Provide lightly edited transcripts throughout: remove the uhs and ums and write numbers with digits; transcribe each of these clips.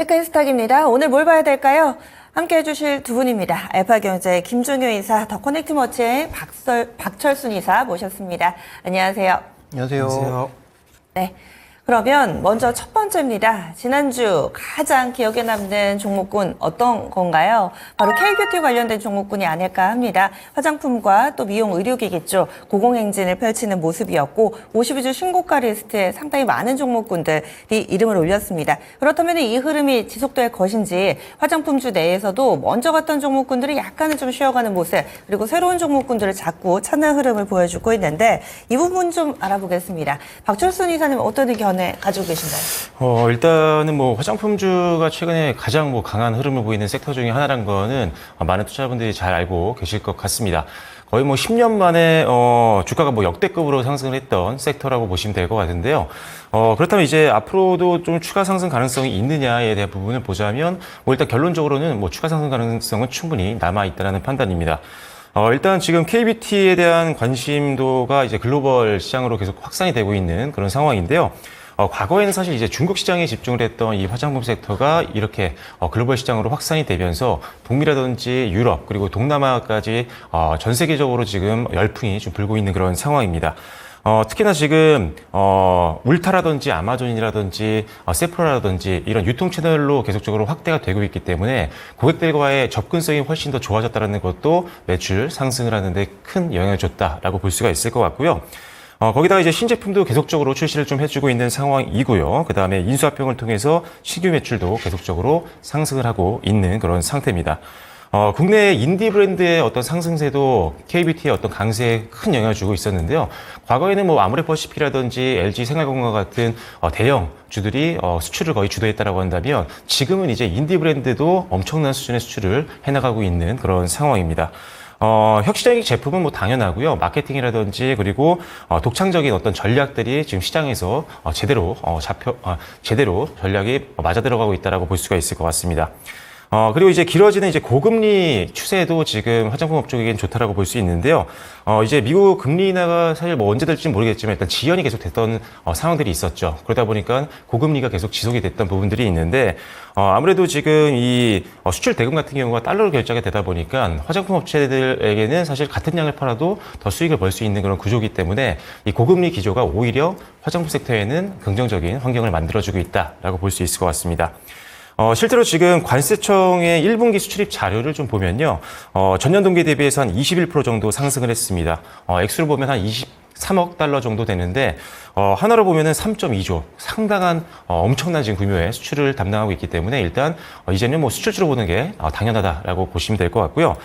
테크인스탁입니다. 오늘 뭘 봐야 될까요? 함께 해주실 두 분입니다. 알파경제 김종효 이사, 더 커넥트머치의 박철순 이사 모셨습니다. 안녕하세요. 안녕하세요. 네. 그러면 먼저 첫 번째입니다. 지난주 가장 기억에 남는 종목군 어떤 건가요? 바로 K뷰티 관련된 종목군이 아닐까 합니다. 화장품과 또 미용 의료기기 쪽 고공행진을 펼치는 모습이었고 52주 신고가 리스트에 상당히 많은 종목군들이 이름을 올렸습니다. 그렇다면 이 흐름이 지속될 것인지 화장품주 내에서도 먼저 갔던 종목군들이 약간은 좀 쉬어가는 모습, 그리고 새로운 종목군들을 자꾸 찾는 흐름을 보여주고 있는데 이 부분 좀 알아보겠습니다. 박철순 이사님 어떤 의견을 가지고 계신가요? 일단은 화장품주가 최근에 가장 강한 흐름을 보이는 섹터 중에 하나라는 거는 많은 투자자분들이 잘 알고 계실 것 같습니다. 거의 10년 만에 주가가 역대급으로 상승을 했던 섹터라고 보시면 될 것 같은데요. 그렇다면 이제 앞으로도 좀 추가 상승 가능성이 있느냐에 대한 부분을 보자면 일단 결론적으로는 추가 상승 가능성은 충분히 남아 있다는 판단입니다. 일단 지금 KBT에 대한 관심도가 이제 글로벌 시장으로 계속 확산이 되고 있는 그런 상황인데요. 과거에는 사실 이제 중국 시장에 집중을 했던 이 화장품 섹터가 이렇게 글로벌 시장으로 확산이 되면서 북미라든지 유럽 그리고 동남아까지 전 세계적으로 지금 열풍이 좀 불고 있는 그런 상황입니다. 특히나 지금 울타라든지 아마존이라든지 세프라라든지 이런 유통 채널로 계속적으로 확대가 되고 있기 때문에 고객들과의 접근성이 훨씬 더 좋아졌다는 것도 매출 상승을 하는데 큰 영향을 줬다라고 볼 수가 있을 것 같고요. 거기다가 이제 신제품도 계속적으로 출시를 좀 해주고 있는 상황이고요. 그 다음에 인수합병을 통해서 신규 매출도 계속적으로 상승을 하고 있는 그런 상태입니다. 국내 인디 브랜드의 어떤 상승세도 KBT의 어떤 강세에 큰 영향을 주고 있었는데요. 과거에는 아모레퍼시픽이라든지 LG 생활건강 같은 대형 주들이 수출을 거의 주도했다라고 한다면 지금은 이제 인디 브랜드도 엄청난 수준의 수출을 해나가고 있는 그런 상황입니다. 혁신적인 제품은 당연하고요. 마케팅이라든지 그리고 독창적인 어떤 전략들이 지금 시장에서 제대로 전략이 맞아 들어가고 있다라고 볼 수가 있을 것 같습니다. 그리고 이제 길어지는 이제 고금리 추세도 지금 화장품 업종에겐 좋다라고 볼 수 있는데요. 이제 미국 금리 인하가 사실 언제 될지는 모르겠지만 일단 지연이 계속 됐던 상황들이 있었죠. 그러다 보니까 고금리가 계속 지속이 됐던 부분들이 있는데 아무래도 지금 이 수출 대금 같은 경우가 달러로 결제가 되다 보니까 화장품 업체들에게는 사실 같은 양을 팔아도 더 수익을 벌 수 있는 그런 구조이기 때문에 이 고금리 기조가 오히려 화장품 섹터에는 긍정적인 환경을 만들어주고 있다라고 볼 수 있을 것 같습니다. 실제로 지금 관세청의 1분기 수출입 자료를 좀 보면요. 전년 동기 대비해서 한 21% 정도 상승을 했습니다. 액수로 보면 한 23억 달러 정도 되는데, 하나로 보면은 3.2조. 상당한, 엄청난 지금 규모의 수출을 담당하고 있기 때문에 일단, 이제는 수출주로 보는 게 당연하다라고 보시면 될 것 같고요.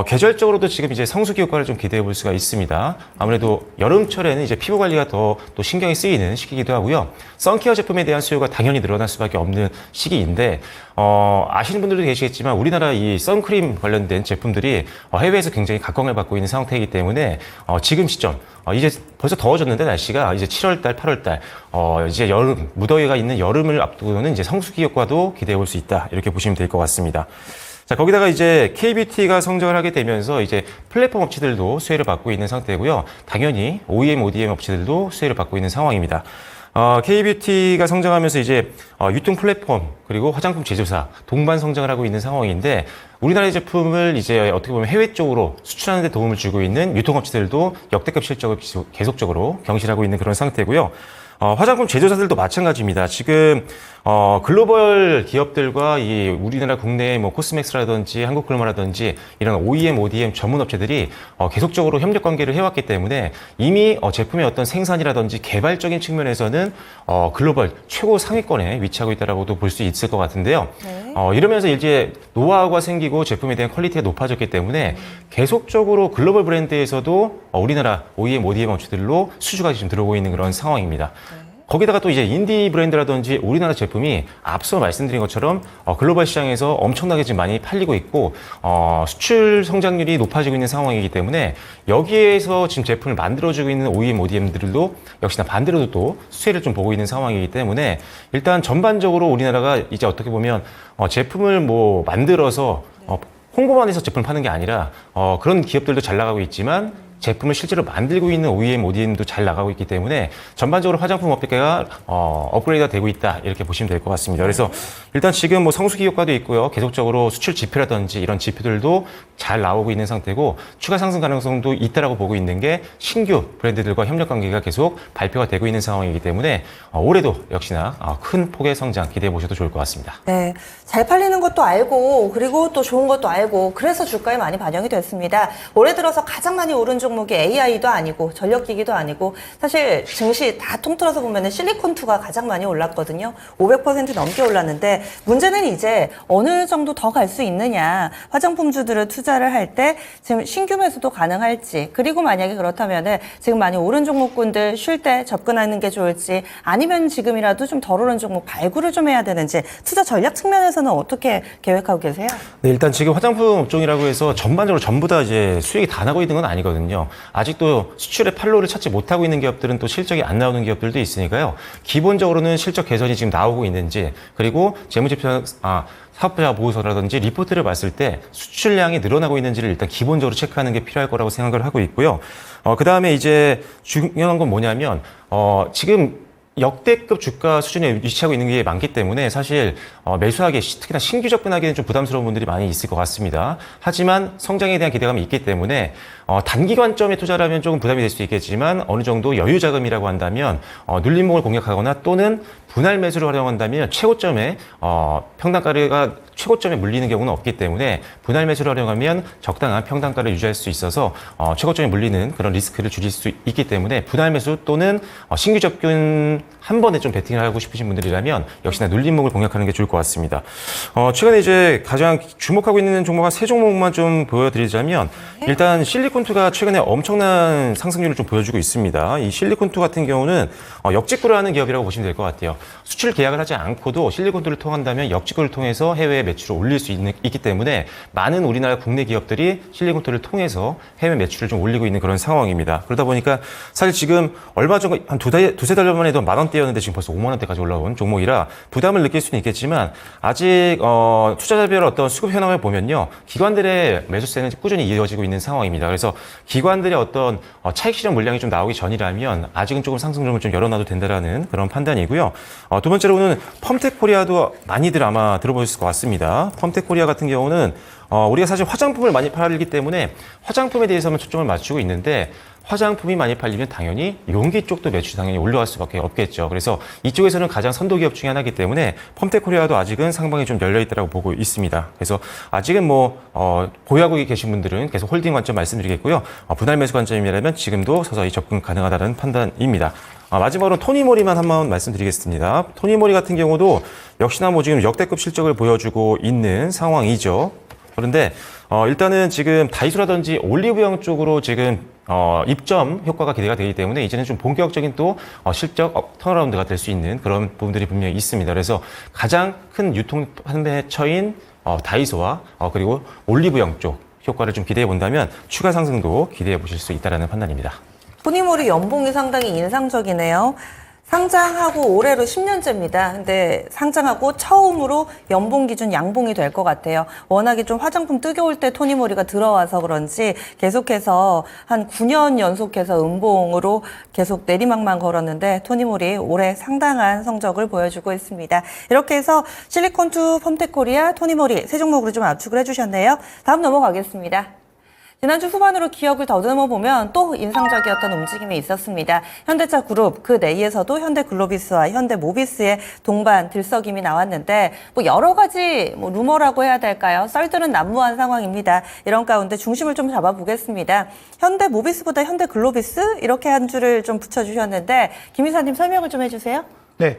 계절적으로도 지금 이제 성수기 효과를 좀 기대해 볼 수가 있습니다. 아무래도 여름철에는 이제 피부 관리가 더 또 신경이 쓰이는 시기이기도 하고요. 선케어 제품에 대한 수요가 당연히 늘어날 수밖에 없는 시기인데, 아시는 분들도 계시겠지만 우리나라 이 선크림 관련된 제품들이 해외에서 굉장히 각광을 받고 있는 상태이기 때문에 지금 시점, 이제 벌써 더워졌는데 날씨가 이제 7월달, 8월달, 이제 여름, 무더위가 있는 여름을 앞두고는 이제 성수기 효과도 기대해 볼 수 있다. 이렇게 보시면 될 것 같습니다. 자, 거기다가 이제 KBT가 성장을 하게 되면서 이제 플랫폼 업체들도 수혜를 받고 있는 상태고요. 당연히 OEM, ODM 업체들도 수혜를 받고 있는 상황입니다. KBT가 성장하면서 이제 유통 플랫폼 그리고 화장품 제조사 동반 성장을 하고 있는 상황인데 우리나라의 제품을 이제 어떻게 보면 해외 쪽으로 수출하는 데 도움을 주고 있는 유통업체들도 역대급 실적을 계속적으로 경신하고 있는 그런 상태고요. 화장품 제조사들도 마찬가지입니다. 지금 글로벌 기업들과 이 우리나라 국내 코스맥스라든지 한국글로마라든지 이런 OEM, ODM 전문 업체들이 계속적으로 협력 관계를 해왔기 때문에 이미 제품의 어떤 생산이라든지 개발적인 측면에서는 글로벌 최고 상위권에 위치하고 있다라고도 볼 수 있을 것 같은데요. 네. 이러면서 이제 노하우가 생기고 제품에 대한 퀄리티가 높아졌기 때문에 계속적으로 글로벌 브랜드에서도 우리나라 OEM, ODM 업체들로 수주가 지금 들어오고 있는 그런 상황입니다. 거기다가 또 이제 인디 브랜드라든지 우리나라 제품이 앞서 말씀드린 것처럼 글로벌 시장에서 엄청나게 지금 많이 팔리고 있고 수출 성장률이 높아지고 있는 상황이기 때문에 여기에서 지금 제품을 만들어주고 있는 OEM, ODM들도 역시나 반대로도 또 수혜를 좀 보고 있는 상황이기 때문에 일단 전반적으로 우리나라가 이제 어떻게 보면 제품을 만들어서 홍보만 해서 제품을 파는 게 아니라 그런 기업들도 잘 나가고 있지만 제품을 실제로 만들고 있는 OEM, ODM도 잘 나가고 있기 때문에 전반적으로 화장품 업계가 업그레이드가 되고 있다 이렇게 보시면 될 것 같습니다. 그래서 일단 지금 뭐 성수기 효과도 있고요. 계속적으로 수출 지표라든지 이런 지표들도 잘 나오고 있는 상태고 추가 상승 가능성도 있다라고 보고 있는 게 신규 브랜드들과 협력 관계가 계속 발표가 되고 있는 상황이기 때문에 올해도 역시나 큰 폭의 성장 기대해 보셔도 좋을 것 같습니다. 네, 잘 팔리는 것도 알고 그리고 또 좋은 것도 알고 그래서 주가에 많이 반영이 됐습니다. 올해 들어서 가장 많이 오른 종목이 AI도 아니고 전력기기도 아니고 사실 증시 다 통틀어서 보면 실리콘2가 가장 많이 올랐거든요. 500% 넘게 올랐는데 문제는 이제 어느 정도 더 갈 수 있느냐. 화장품주들을 투자를 할 때 지금 신규 매수도 가능할지 그리고 만약에 그렇다면 지금 많이 오른 종목군들 쉴 때 접근하는 게 좋을지 아니면 지금이라도 좀 덜 오른 종목 발굴을 좀 해야 되는지 투자 전략 측면에서는 어떻게 계획하고 계세요? 네, 일단 지금 화장품 업종이라고 해서 전반적으로 전부 다 이제 수익이 다 나고 있는 건 아니거든요. 아직도 수출의 판로를 찾지 못하고 있는 기업들은 또 실적이 안 나오는 기업들도 있으니까요. 기본적으로는 실적 개선이 지금 나오고 있는지 그리고 재무제표 사업자 보고서라든지 리포트를 봤을 때 수출량이 늘어나고 있는지를 일단 기본적으로 체크하는 게 필요할 거라고 생각을 하고 있고요. 그 다음에 이제 중요한 건 뭐냐면 지금 역대급 주가 수준에 위치하고 있는 게 많기 때문에 사실 매수하기 특히나 신규 접근하기는 좀 부담스러운 분들이 많이 있을 것 같습니다. 하지만 성장에 대한 기대감이 있기 때문에 단기 관점에 투자를 하면 조금 부담이 될 수 있겠지만 어느 정도 여유 자금이라고 한다면 눌림목을 공략하거나 또는 분할 매수를 활용한다면 최고점에 평단가가 최고점에 물리는 경우는 없기 때문에 분할 매수를 활용하면 적당한 평단가를 유지할 수 있어서 최고점에 물리는 그런 리스크를 줄일 수 있기 때문에 분할 매수 또는 신규 접근 한 번에 좀 베팅을 하고 싶으신 분들이라면 역시나 눌림목을 공략하는 게 좋을 것 같습니다. 최근에 이제 가장 주목하고 있는 종목 한 세 종목만 좀 보여드리자면 일단 실리콘2가 최근에 엄청난 상승률을 좀 보여주고 있습니다. 이 실리콘2 같은 경우는 역직구를 하는 기업이라고 보시면 될 것 같아요. 수출 계약을 하지 않고도 실리콘2를 통한다면 역직구를 통해서 해외 매출을 올릴 수 있기 때문에 많은 우리나라 국내 기업들이 실리콘2를 통해서 해외 매출을 좀 올리고 있는 그런 상황입니다. 그러다 보니까 사실 지금 얼마 전 한 두세 달 전만 해도 10,000원대였는데 지금 벌써 50,000원대까지 올라온 종목이라 부담을 느낄 수는 있겠지만 아직 투자자별 어떤 수급 현황을 보면요. 기관들의 매수세는 꾸준히 이어지고 있는 상황입니다. 그래서 기관들의 어떤 차익 실현 물량이 좀 나오기 전이라면 아직은 조금 상승점을 좀 열어놔도 된다라는 그런 판단이고요. 두 번째로는 펌텍코리아도 많이들 아마 들어보셨을 것 같습니다. 펌텍코리아 같은 경우는 우리가 사실 화장품을 많이 팔기 때문에 화장품에 대해서만 초점을 맞추고 있는데 화장품이 많이 팔리면 당연히 용기 쪽도 매출이 당연히 올라갈 수밖에 없겠죠. 그래서 이쪽에서는 가장 선도 기업 중에 하나이기 때문에 펌텍코리아도 아직은 상방이 좀 열려있다고 보고 있습니다. 그래서 아직은 보유하고 계신 분들은 계속 홀딩 관점 말씀드리겠고요. 분할 매수 관점이라면 지금도 서서히 접근 가능하다는 판단입니다. 마지막으로 토니모리만 한번 말씀드리겠습니다. 토니모리 같은 경우도 역시나 지금 역대급 실적을 보여주고 있는 상황이죠. 그런데 일단은 지금 다이소라든지 올리브영 쪽으로 지금 입점 효과가 기대가 되기 때문에 이제는 좀 본격적인 또 실적 턴어라운드가 될 수 있는 그런 부분들이 분명히 있습니다. 그래서 가장 큰 유통 판매처인 다이소와 그리고 올리브영 쪽 효과를 좀 기대해 본다면 추가 상승도 기대해 보실 수 있다는 판단입니다. 토니모리 연봉이 상당히 인상적이네요. 상장하고 올해로 10년째입니다. 근데 상장하고 처음으로 연봉 기준 양봉이 될 것 같아요. 워낙에 좀 화장품 뜨거울 때 토니모리가 들어와서 그런지 계속해서 한 9년 연속해서 음봉으로 계속 내리막만 걸었는데 토니모리 올해 상당한 성적을 보여주고 있습니다. 이렇게 해서 실리콘2, 펌텍코리아, 토니모리 세 종목으로 좀 압축을 해주셨네요. 다음 넘어가겠습니다. 지난주 후반으로 기억을 더듬어 보면 또 인상적이었던 움직임이 있었습니다. 현대차 그룹 그 내에서도 현대글로비스와 현대모비스의 동반 들썩임이 나왔는데 여러 가지 루머라고 해야 될까요? 썰들은 난무한 상황입니다. 이런 가운데 중심을 좀 잡아보겠습니다. 현대모비스보다 현대글로비스 이렇게 한 줄을 좀 붙여주셨는데 김 이사님 설명을 좀 해주세요. 네,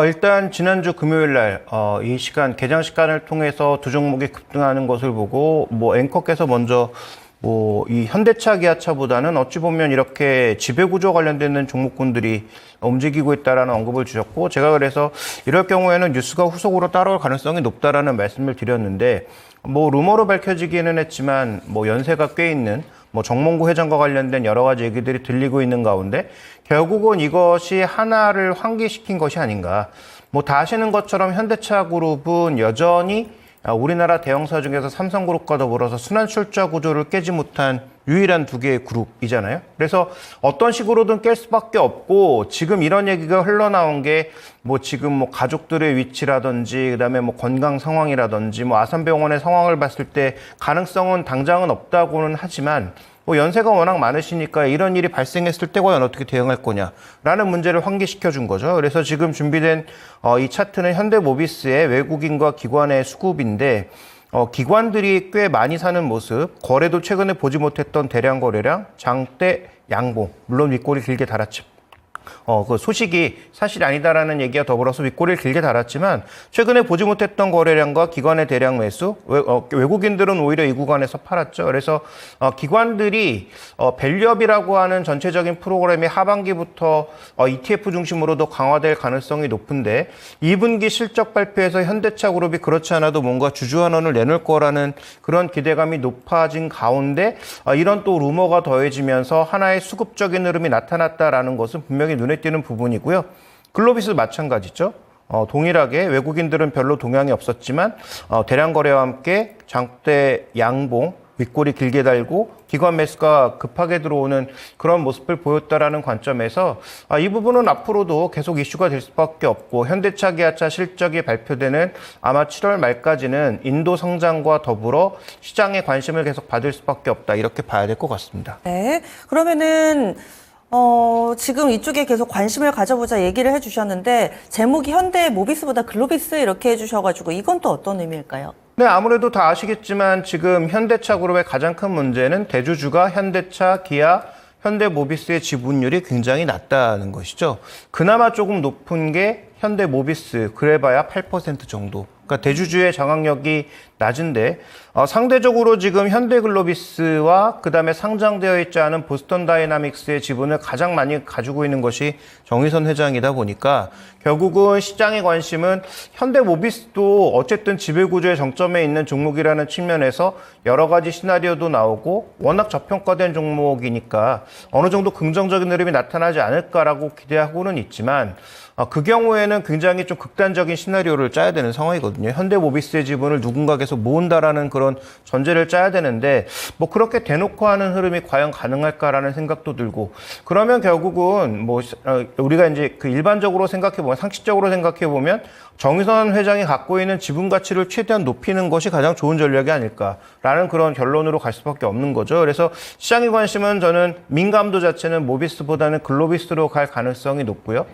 일단 지난주 금요일 날 이 시간 개장 시간을 통해서 두 종목이 급등하는 것을 보고 앵커께서 먼저 이 현대차, 기아차보다는 어찌 보면 이렇게 지배구조 관련되는 종목군들이 움직이고 있다라는 언급을 주셨고 제가 그래서 이럴 경우에는 뉴스가 후속으로 따라올 가능성이 높다라는 말씀을 드렸는데 루머로 밝혀지기는 했지만 연세가 꽤 있는 정몽구 회장과 관련된 여러 가지 얘기들이 들리고 있는 가운데 결국은 이것이 하나를 환기시킨 것이 아닌가. 다 아시는 것처럼 현대차 그룹은 여전히 우리나라 대형사 중에서 삼성그룹과 더불어서 순환출자 구조를 깨지 못한 유일한 두 개의 그룹이잖아요. 그래서 어떤 식으로든 깰 수밖에 없고 지금 이런 얘기가 흘러나온 게 뭐 지금 뭐 가족들의 위치라든지 그다음에 뭐 건강 상황이라든지 뭐 아산병원의 상황을 봤을 때 가능성은 당장은 없다고는 하지만 뭐 연세가 워낙 많으시니까 이런 일이 발생했을 때 과연 어떻게 대응할 거냐라는 문제를 환기시켜 준 거죠. 그래서 지금 준비된 이 차트는 현대모비스의 외국인과 기관의 수급인데 기관들이 꽤 많이 사는 모습, 거래도 최근에 보지 못했던 대량 거래량, 장대 양봉, 물론 윗골이 길게 달았죠. 그 소식이 사실이 아니다라는 얘기와 더불어서 윗꼬리를 길게 달았지만 최근에 보지 못했던 거래량과 기관의 대량 매수, 외국인들은 오히려 이 구간에서 팔았죠. 그래서 기관들이 밸류업이라고 하는 전체적인 프로그램이 하반기부터 ETF 중심으로 더 강화될 가능성이 높은데 2분기 실적 발표에서 현대차 그룹이 그렇지 않아도 뭔가 주주환원을 내놓을 거라는 그런 기대감이 높아진 가운데 이런 또 루머가 더해지면서 하나의 수급적인 흐름이 나타났다라는 것은 분명히 눈에 띄는 부분이고요. 글로비스 마찬가지죠. 동일하게 외국인들은 별로 동향이 없었지만 대량 거래와 함께 장대 양봉, 윗골이 길게 달고 기관 매수가 급하게 들어오는 그런 모습을 보였다라는 관점에서 이 부분은 앞으로도 계속 이슈가 될 수밖에 없고 현대차, 기아차 실적이 발표되는 아마 7월 말까지는 인도 성장과 더불어 시장의 관심을 계속 받을 수밖에 없다 이렇게 봐야 될 것 같습니다. 네, 그러면은 지금 이쪽에 계속 관심을 가져보자 얘기를 해주셨는데 제목이 현대 모비스보다 글로비스 이렇게 해주셔가지고 이건 또 어떤 의미일까요? 네, 아무래도 다 아시겠지만 지금 현대차 그룹의 가장 큰 문제는 대주주가 현대차, 기아, 현대모비스의 지분율이 굉장히 낮다는 것이죠. 그나마 조금 높은 게 현대모비스, 그래봐야 8% 정도. 그러니까 대주주의 장악력이 낮은데 상대적으로 지금 현대글로비스와 그다음에 상장되어 있지 않은 보스턴 다이나믹스의 지분을 가장 많이 가지고 있는 것이 정의선 회장이다 보니까 결국은 시장의 관심은 현대모비스도 어쨌든 지배구조의 정점에 있는 종목이라는 측면에서 여러 가지 시나리오도 나오고 워낙 저평가된 종목이니까 어느 정도 긍정적인 흐름이 나타나지 않을까라고 기대하고는 있지만 그 경우에는 굉장히 좀 극단적인 시나리오를 짜야 되는 상황이거든요. 현대모비스의 지분을 누군가 계속 모은다라는 그런 전제를 짜야 되는데 뭐 그렇게 대놓고 하는 흐름이 과연 가능할까라는 생각도 들고 그러면 결국은 뭐 우리가 이제 그 일반적으로 생각해 보면 상식적으로 생각해 보면 정의선 회장이 갖고 있는 지분 가치를 최대한 높이는 것이 가장 좋은 전략이 아닐까라는 그런 결론으로 갈 수밖에 없는 거죠. 그래서 시장의 관심은 저는 민감도 자체는 모비스보다는 글로비스로 갈 가능성이 높고요.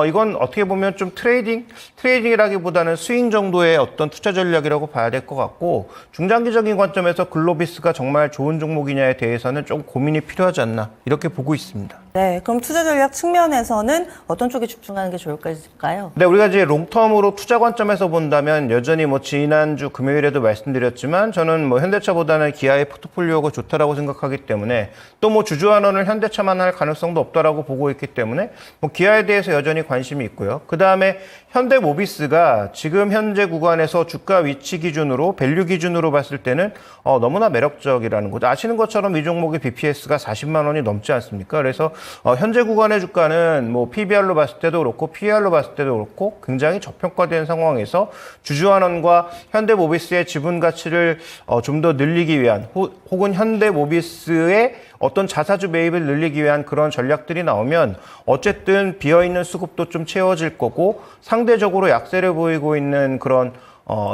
이건 어떻게 보면 좀 트레이딩이라기보다는 스윙 정도의 어떤 투자 전략이라고 봐야 될 것 같고, 중장기적인 관점에서 글로비스가 정말 좋은 종목이냐에 대해서는 좀 고민이 필요하지 않나, 이렇게 보고 있습니다. 네, 그럼 투자 전략 측면에서는 어떤 쪽에 집중하는 게 좋을까요? 네, 우리가 이제 롱텀으로 투자 관점에서 본다면 여전히 뭐 지난주 금요일에도 말씀드렸지만 저는 뭐 현대차보다는 기아의 포트폴리오가 좋다라고 생각하기 때문에 또 뭐 주주환원을 현대차만 할 가능성도 없다라고 보고 있기 때문에 뭐 기아에 대해서 여전히 관심이 있고요. 그 다음에 현대모비스가 지금 현재 구간에서 주가 위치 기준으로 밸류 기준으로 봤을 때는 너무나 매력적이라는 거죠. 아시는 것처럼 이 종목의 BPS가 40만 원이 넘지 않습니까? 그래서 현재 구간의 주가는 뭐 PBR로 봤을 때도 그렇고 PER로 봤을 때도 그렇고 굉장히 저평가된 상황에서 주주환원과 현대모비스의 지분 가치를 좀 더 늘리기 위한 혹은 현대모비스의 어떤 자사주 매입을 늘리기 위한 그런 전략들이 나오면 어쨌든 비어있는 수급도 좀 채워질 거고 상대적으로 약세를 보이고 있는 그런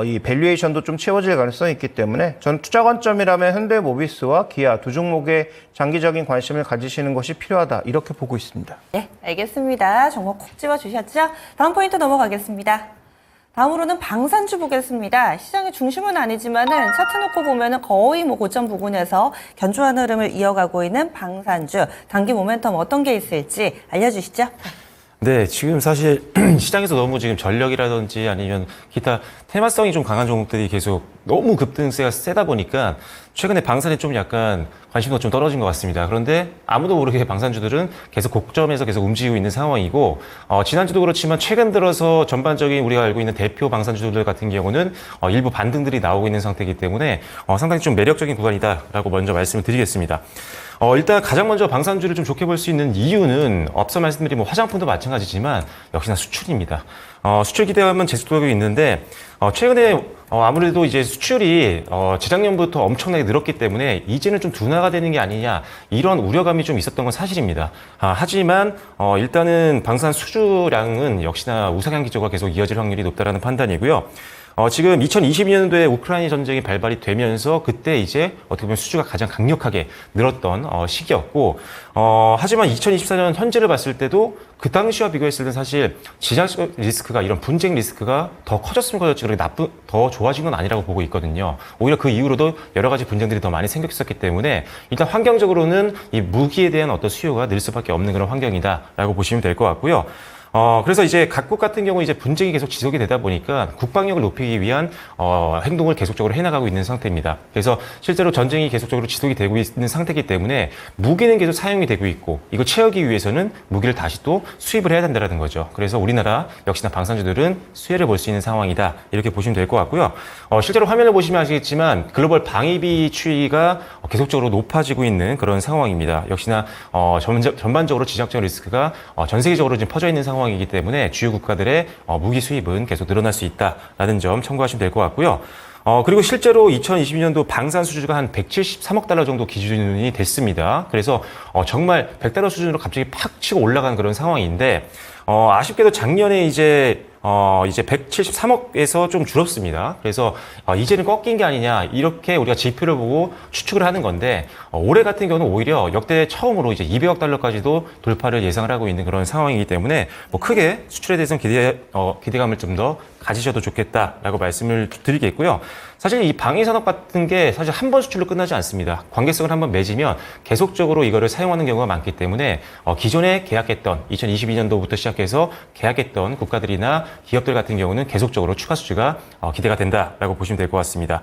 이 밸류에이션도 좀 채워질 가능성이 있기 때문에 전 투자 관점이라면 현대모비스와 기아 두 종목에 장기적인 관심을 가지시는 것이 필요하다 이렇게 보고 있습니다. 네, 알겠습니다. 종목 콕 집어주셨죠? 다음 포인트 넘어가겠습니다. 다음으로는 방산주 보겠습니다. 시장의 중심은 아니지만은 차트 놓고 보면은 거의 뭐 고점 부근에서 견조한 흐름을 이어가고 있는 방산주. 단기 모멘텀 어떤 게 있을지 알려주시죠. 네, 지금 사실 시장에서 너무 지금 전력이라든지 아니면 기타 테마성이 좀 강한 종목들이 계속 너무 급등세가 세다 보니까 최근에 방산에 좀 약간 관심도 좀 떨어진 것 같습니다. 그런데 아무도 모르게 방산주들은 계속 고점에서 계속 움직이고 있는 상황이고 지난주도 그렇지만 최근 들어서 전반적인 우리가 알고 있는 대표 방산주들 같은 경우는 일부 반등들이 나오고 있는 상태이기 때문에 상당히 좀 매력적인 구간이다라고 먼저 말씀을 드리겠습니다. 일단 가장 먼저 방산주를 좀 좋게 볼 수 있는 이유는 앞서 말씀드린 뭐 화장품도 마찬가지지만 역시나 수출입니다. 수출 기대감은 계속되고 있는데 최근에 아무래도 이제 수출이 재작년부터 엄청나게 늘었기 때문에 이제는 좀 둔화가 되는 게 아니냐 이런 우려감이 좀 있었던 건 사실입니다. 하지만 일단은 방산 수주량은 역시나 우상향 기조가 계속 이어질 확률이 높다라는 판단이고요. 지금 2022년도에 우크라이나 전쟁이 발발이 되면서 그때 이제 어떻게 보면 수주가 가장 강력하게 늘었던 시기였고, 하지만 2024년 현재를 봤을 때도 그 당시와 비교했을 때 사실 지정학 리스크가 이런 분쟁 리스크가 더 커졌으면 커졌지 그렇게 더 좋아진 건 아니라고 보고 있거든요. 오히려 그 이후로도 여러 가지 분쟁들이 더 많이 생겼었기 때문에 일단 환경적으로는 이 무기에 대한 어떤 수요가 늘 수밖에 없는 그런 환경이다라고 보시면 될 것 같고요. 그래서 이제 각국 같은 경우 이제 분쟁이 계속 지속이 되다 보니까 국방력을 높이기 위한 행동을 계속적으로 해나가고 있는 상태입니다. 그래서 실제로 전쟁이 계속적으로 지속이 되고 있는 상태이기 때문에 무기는 계속 사용이 되고 있고 이걸 채우기 위해서는 무기를 다시 또 수입을 해야 된다는 거죠. 그래서 우리나라 역시나 방산주들은 수혜를 볼 수 있는 상황이다 이렇게 보시면 될 것 같고요. 실제로 화면을 보시면 아시겠지만 글로벌 방위비 추이가 계속적으로 높아지고 있는 그런 상황입니다. 역시나 전반적으로 지정학적 리스크가 전 세계적으로 지금 퍼져 있는 상황이기 때문에 주요 국가들의 무기 수입은 계속 늘어날 수 있다라는 점 참고하시면 될 것 같고요. 그리고 실제로 2022년도 방산 수주가 한 173억 달러 정도 기준이 됐습니다. 그래서 정말 100달러 수준으로 갑자기 팍 치고 올라간 그런 상황인데 아쉽게도 작년에 이제 173억에서 좀 줄었습니다. 그래서 이제는 꺾인 게 아니냐 이렇게 우리가 지표를 보고 추측을 하는 건데 올해 같은 경우는 오히려 역대 처음으로 이제 200억 달러까지도 돌파를 예상을 하고 있는 그런 상황이기 때문에 뭐 크게 수출에 대해서는 기대감을 좀 더 가지셔도 좋겠다라고 말씀을 드리겠고요. 사실 이 방위산업 같은 게 사실 한 번 수출로 끝나지 않습니다. 관계성을 한번 맺으면 계속적으로 이거를 사용하는 경우가 많기 때문에 기존에 계약했던 2022년도부터 시작해서 계약했던 국가들이나 기업들 같은 경우는 계속적으로 추가 수주가 기대가 된다라고 보시면 될 것 같습니다.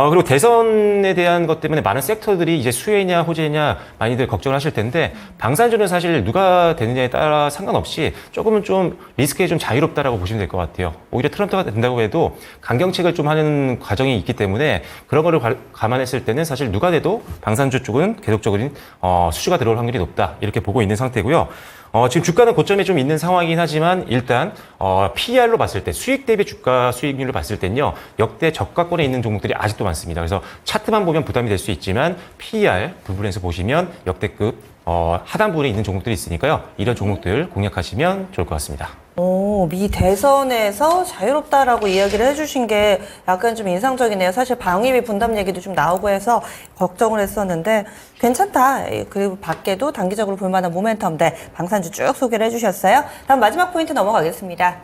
그리고 대선에 대한 것 때문에 많은 섹터들이 이제 수혜냐 호재냐 많이들 걱정을 하실 텐데 방산주는 사실 누가 되느냐에 따라 상관없이 조금은 좀 리스크에 좀 자유롭다라고 보시면 될 것 같아요. 오히려 트럼프가 된다고 해도 강경책을 좀 하는 과정이 있기 때문에 그런 거를 감안했을 때는 사실 누가 돼도 방산주 쪽은 계속적인 수주가 들어올 확률이 높다 이렇게 보고 있는 상태고요. 지금 주가는 고점에 좀 있는 상황이긴 하지만 일단 PER로 봤을 때 수익 대비 주가 수익률을 봤을 때는요 역대 저가권에 있는 종목들이 아직도 많습니다. 그래서 차트만 보면 부담이 될 수 있지만 PER 부분에서 보시면 역대급 하단부에 있는 종목들이 있으니까요. 이런 종목들 공략하시면 좋을 것 같습니다. 미 대선에서 자유롭다라고 이야기를 해주신 게 약간 좀 인상적이네요. 사실 방위비 분담 얘기도 좀 나오고 해서 걱정을 했었는데 괜찮다. 그리고 밖에도 단기적으로 볼만한 모멘텀들 방산주 쭉 소개를 해주셨어요. 다음 마지막 포인트 넘어가겠습니다.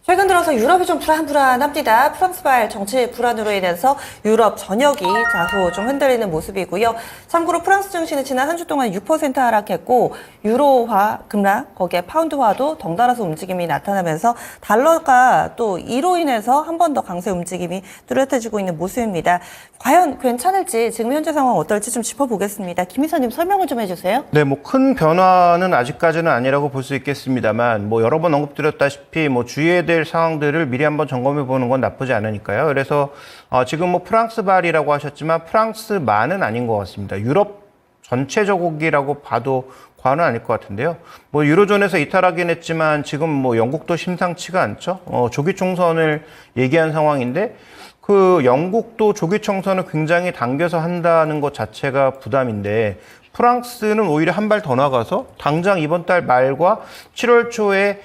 최근 들어서 유럽이 좀 불안합니다. 프랑스발 정치 불안으로 인해서 유럽 전역이 다소 좀 흔들리는 모습이고요. 참고로 프랑스 증시는 지난 한 주 동안 6% 하락했고 유로화 급락, 거기에 파운드화도 덩달아서 움직임이 나타나면서 달러가 또 이로 인해서 한 번 더 강세 움직임이 뚜렷해지고 있는 모습입니다. 과연 괜찮을지 지금 현재 상황 어떨지 좀 짚어보겠습니다. 김 이사님 설명을 좀 해주세요. 네, 뭐 큰 변화는 아직까지는 아니라고 볼 수 있겠습니다만, 뭐 여러 번 언급드렸다시피 뭐 주의해야 될 상황들을 미리 한번 점검해 보는 건 나쁘지 않으니까요. 그래서 지금 뭐 프랑스발이라고 하셨지만 프랑스만은 아닌 것 같습니다. 유럽 전체적이라고 봐도 과언은 아닐 것 같은데요. 뭐 유로존에서 이탈하긴 했지만 지금 뭐 영국도 심상치가 않죠. 조기 총선을 얘기한 상황인데. 그 영국도 조기 총선을 굉장히 당겨서 한다는 것 자체가 부담인데 프랑스는 오히려 한 발 더 나가서 당장 이번 달 말과 7월 초에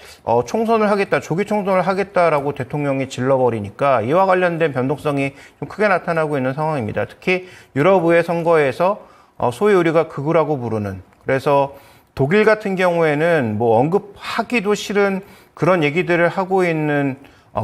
총선을 하겠다, 조기 총선을 하겠다라고 대통령이 질러버리니까 이와 관련된 변동성이 좀 크게 나타나고 있는 상황입니다. 특히 유럽의회 선거에서 소위 우리가 극우라고 부르는, 그래서 독일 같은 경우에는 뭐 언급하기도 싫은 그런 얘기들을 하고 있는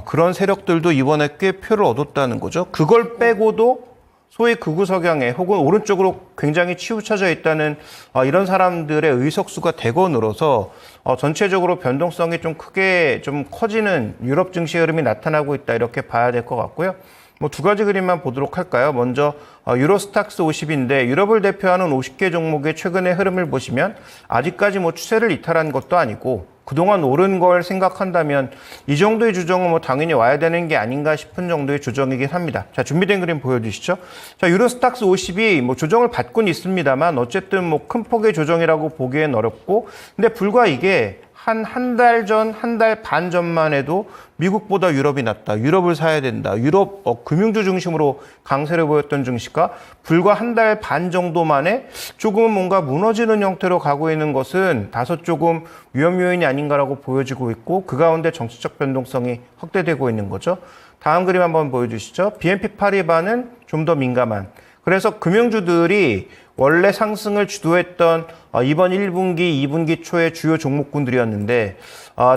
그런 세력들도 이번에 꽤 표를 얻었다는 거죠. 그걸 빼고도 소위 극우 성향에 혹은 오른쪽으로 굉장히 치우쳐져 있다는 이런 사람들의 의석수가 대거 늘어서 전체적으로 변동성이 좀 크게 좀 커지는 유럽 증시 흐름이 나타나고 있다 이렇게 봐야 될 것 같고요. 뭐 두 가지 그림만 보도록 할까요? 먼저 유로스탁스 50인데 유럽을 대표하는 50개 종목의 최근의 흐름을 보시면 아직까지 뭐 추세를 이탈한 것도 아니고 그동안 오른 걸 생각한다면 이 정도의 조정은 뭐 당연히 와야 되는 게 아닌가 싶은 정도의 조정이긴 합니다. 자, 준비된 그림 보여주시죠. 자, 유로스탁스 50이 뭐 조정을 받고는 있습니다만 어쨌든 뭐 큰 폭의 조정이라고 보기엔 어렵고, 근데 불과 이게 한 달 전, 한 달 반 전만 해도 미국보다 유럽이 낫다. 유럽을 사야 된다. 유럽 금융주 중심으로 강세를 보였던 증시가 불과 한 달 반 정도 만에 조금은 뭔가 무너지는 형태로 가고 있는 것은 다소 조금 위험 요인이 아닌가라고 보여지고 있고 그 가운데 정치적 변동성이 확대되고 있는 거죠. 다음 그림 한번 보여주시죠. BNP 파리바는 좀 더 민감한. 그래서 금융주들이 원래 상승을 주도했던 이번 1분기, 2분기 초의 주요 종목군들이었는데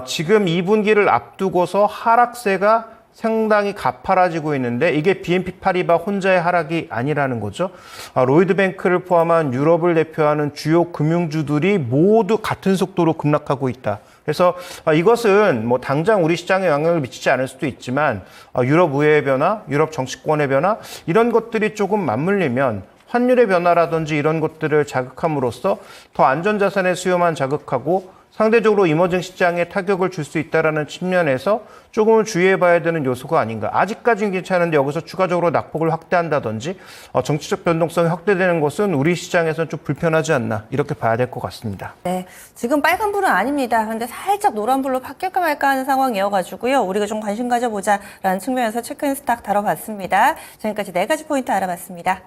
지금 2분기를 앞두고서 하락세가 상당히 가파라지고 있는데 이게 BNP 파리바 혼자의 하락이 아니라는 거죠. 로이드뱅크를 포함한 유럽을 대표하는 주요 금융주들이 모두 같은 속도로 급락하고 있다. 그래서 이것은 뭐 당장 우리 시장에 영향을 미치지 않을 수도 있지만 유럽 의회의 변화, 유럽 정치권의 변화 이런 것들이 조금 맞물리면 환율의 변화라든지 이런 것들을 자극함으로써 더 안전자산의 수요만 자극하고 상대적으로 이머징 시장에 타격을 줄 수 있다는 측면에서 조금은 주의해봐야 되는 요소가 아닌가. 아직까지는 괜찮은데 여기서 추가적으로 낙폭을 확대한다든지 정치적 변동성이 확대되는 것은 우리 시장에서는 좀 불편하지 않나 이렇게 봐야 될 것 같습니다. 네, 지금 빨간불은 아닙니다. 그런데 살짝 노란불로 바뀔까 말까 하는 상황이어가지고요. 우리가 좀 관심 가져보자라는 측면에서 체크인 스탁 다뤄봤습니다. 지금까지 4가지 포인트 알아봤습니다.